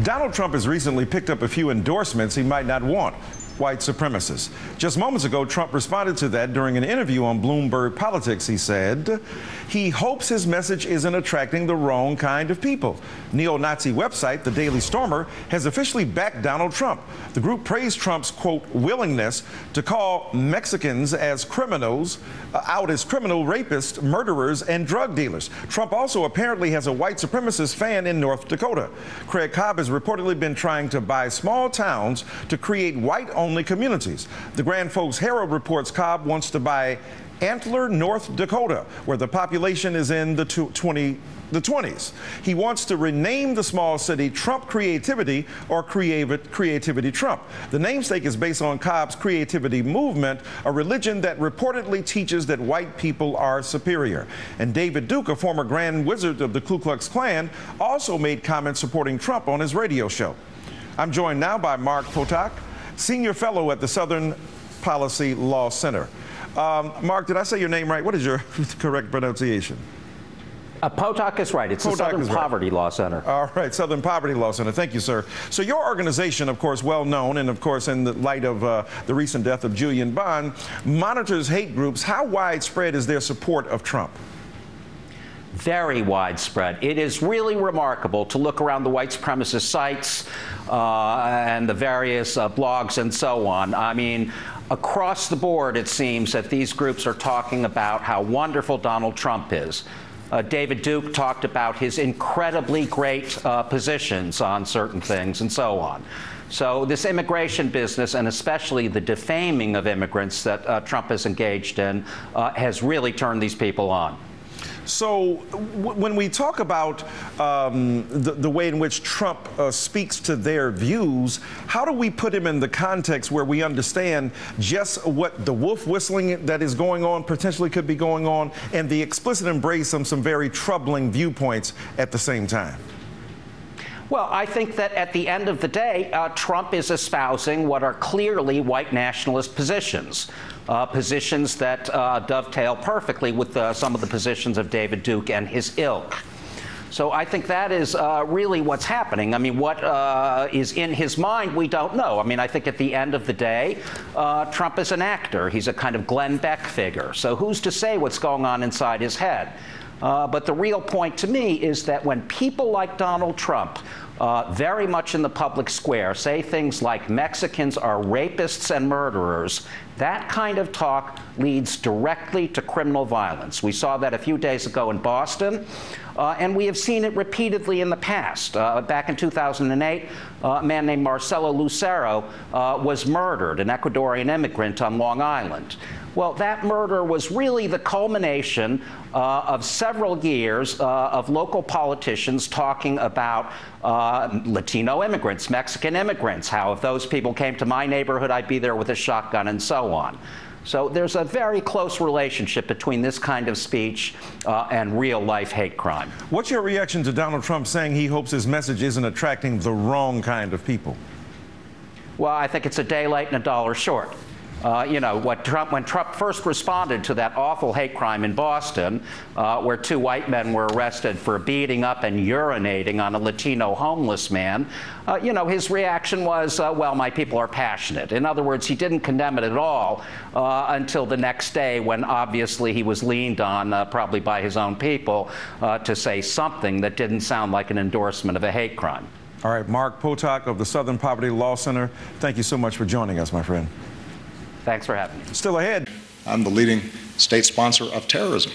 Donald Trump has recently picked up a few endorsements he might not want. White supremacists. Just moments ago, Trump responded to that during an interview on Bloomberg Politics. He said he hopes his message isn't attracting the wrong kind of people. Neo-Nazi website, The Daily Stormer, has officially backed Donald Trump. The group praised Trump's, quote, willingness to call Mexicans as criminals, out as criminal rapists, murderers, and drug dealers. Trump also apparently has a white supremacist fan in North Dakota. Craig Cobb has reportedly been trying to buy small towns to create white-only communities. The Grand Forks Herald reports Cobb wants to buy Antler, North Dakota, where the population is in the 20s. He wants to rename the small city Trump Creativity or Creativity Trump. The namesake is based on Cobb's Creativity movement, a religion that reportedly teaches that white people are superior. And David Duke, a former Grand Wizard of the Ku Klux Klan, also made comments supporting Trump on his radio show. I'm joined now by Mark Potok, Senior Fellow at the Southern Policy Law Center. Mark, did I say your name right? What is your correct pronunciation? Potok is right. It's the Southern Poverty Law Center. All right, Southern Poverty Law Center. Thank you, sir. So your organization, of course, well known, and of course, in the light of the recent death of Julian Bond, monitors hate groups. How widespread is their support of Trump? Very widespread. It is really remarkable to look around the white supremacist sites and the various blogs and so on. I mean, across the board, it seems that these groups are talking about how wonderful Donald Trump is. David Duke talked about his incredibly great positions on certain things and so on. So this immigration business, and especially the defaming of immigrants that Trump has engaged in, has really turned these people on. So when we talk about the way in which Trump speaks to their views, how do we put him in the context where we understand just what the wolf whistling that is going on, potentially could be going on, and the explicit embrace of some very troubling viewpoints at the same time? Well, I think that at the end of the day, Trump is espousing what are clearly white nationalist positions, positions that dovetail perfectly with some of the positions of David Duke and his ilk. So I think that is really what's happening. I mean, what is in his mind, we don't know. I mean, I think at the end of the day, Trump is an actor. He's a kind of Glenn Beck figure. So who's to say what's going on inside his head? But the real point to me is that when people like Donald Trump, very much in the public square, say things like Mexicans are rapists and murderers, that kind of talk leads directly to criminal violence. We saw that a few days ago in Boston, and we have seen it repeatedly in the past. Back in 2008, a man named Marcelo Lucero was murdered, an Ecuadorian immigrant on Long Island. Well, that murder was really the culmination of several years of local politicians talking about Latino immigrants, Mexican immigrants, how if those people came to my neighborhood, I'd be there with a shotgun and so on. So there's a very close relationship between this kind of speech and real-life hate crime. What's your reaction to Donald Trump saying he hopes his message isn't attracting the wrong kind of people? Well, I think it's a day late and a dollar short. You know, when Trump first responded to that awful hate crime in Boston, where two white men were arrested for beating up and urinating on a Latino homeless man, you know, his reaction was, well, my people are passionate. In other words, he didn't condemn it at all until the next day when obviously he was leaned on, probably by his own people, to say something that didn't sound like an endorsement of a hate crime. All right, Mark Potok of the Southern Poverty Law Center, thank you so much for joining us, my friend. Thanks for having me. Still ahead. I'm the leading state sponsor of terrorism.